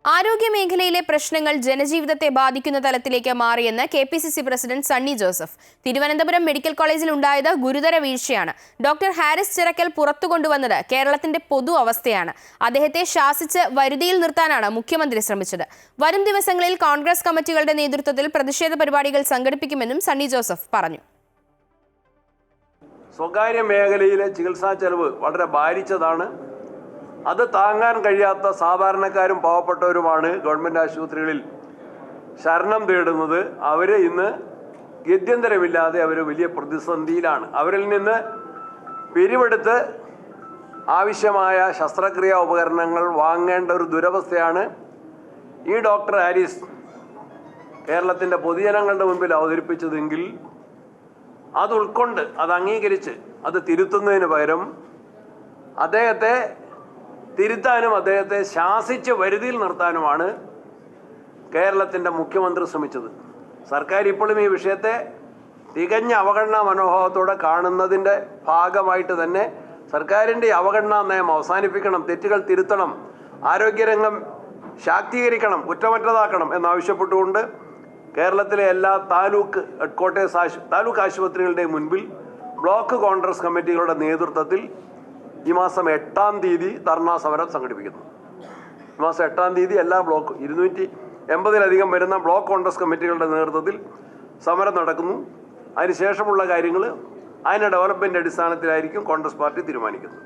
ആരോഗ്യമേഖലയിലെ പ്രശ്നങ്ങൾ ജനജീവിതത്തെ ബാധിക്കുന്ന തലത്തിലേക്ക് മാറിയെന്ന് KPCC president Sunny Joseph. Thiruvananthapuram medical കോളേജിൽ ഉണ്ടായത് ഗുരുതര വീഴ്ചയാണ്. ഡോക്ടർ ഹാരിസ് ചിറക്കൽ പുറത്തു കൊണ്ടുവന്നത് കേരളത്തിന്റെ പൊതു അവസ്ഥയാണ്. അദ്ദേഹത്തെ ശാസിച്ച് വരുതിയിൽ നിർത്താനാണ് മുഖ്യമന്ത്രി ശ്രമിച്ചത്. വരും ദിവസങ്ങളിൽ കോൺഗ്രസ് കമ്മിറ്റികളുടെ നേതൃത്വത്തിൽ പ്രതിഷേധ പരിപാടികൾ സംഘടിപ്പിക്കുമെന്നും സണ്ണി ജോസഫ് പറഞ്ഞു. സ്വകാര്യ മേഖലയിലെ ചികിത്സാ ചെലവ് വളരെ ഭാരിച്ചതാണ്. അത് താങ്ങാൻ കഴിയാത്ത സാധാരണക്കാരും പാവപ്പെട്ടവരുമാണ് ഗവൺമെൻറ് ആശുപത്രികളിൽ ശരണം തേടുന്നത്. അവർ ഇന്ന് ഗത്യന്തരമില്ലാതെ അവർ വലിയ പ്രതിസന്ധിയിലാണ്. അവരിൽ നിന്ന് പിരിവെടുത്ത് ആവശ്യമായ ശസ്ത്രക്രിയാ ഉപകരണങ്ങൾ വാങ്ങേണ്ട ഒരു ദുരവസ്ഥയാണ് ഈ ഡോക്ടർ ഹാരിസ് കേരളത്തിൻ്റെ പൊതുജനങ്ങളുടെ മുൻപിൽ അവതരിപ്പിച്ചതെങ്കിൽ അത് ഉൾക്കൊണ്ട് അത് അംഗീകരിച്ച് അത് തിരുത്തുന്നതിന് പകരം അദ്ദേഹത്തെ തിരുത്താനും അദ്ദേഹത്തെ ശാസിച്ച് വരുതിയിൽ നിർത്താനുമാണ് കേരളത്തിൻ്റെ മുഖ്യമന്ത്രി ശ്രമിച്ചത്. സർക്കാർ ഇപ്പോഴും ഈ വിഷയത്തെ തികഞ്ഞ അവഗണനാ മനോഭാവത്തോടെ കാണുന്നതിൻ്റെ ഭാഗമായിട്ട് തന്നെ സർക്കാരിൻ്റെ അവഗണനാ നയം അവസാനിപ്പിക്കണം, തെറ്റുകൾ തിരുത്തണം, ആരോഗ്യരംഗം ശാക്തീകരിക്കണം, കുറ്റമറ്റതാക്കണം എന്നാവശ്യപ്പെട്ടുകൊണ്ട് കേരളത്തിലെ എല്ലാ താലൂക്ക് ഹെഡ്ക്വാർട്ടേഴ്സ് താലൂക്ക് ആശുപത്രികളുടെയും മുൻപിൽ ബ്ലോക്ക് കോൺഗ്രസ് കമ്മിറ്റികളുടെ നേതൃത്വത്തിൽ ഈ മാസം 8-ാം തീയതി ധർണാ സമരം സംഘടിപ്പിക്കുന്നു. ഈ മാസം 8-ാം തീയതി എല്ലാ ബ്ലോക്ക് 280-ലധികം വരുന്ന ബ്ലോക്ക് കോൺഗ്രസ് കമ്മിറ്റികളുടെ നേതൃത്വത്തിൽ സമരം നടക്കുന്നു. അതിനുശേഷമുള്ള കാര്യങ്ങൾ അതിൻ്റെ ഡെവലപ്മെൻ്റ് അടിസ്ഥാനത്തിലായിരിക്കും കോൺഗ്രസ് പാർട്ടി തീരുമാനിക്കുന്നത്.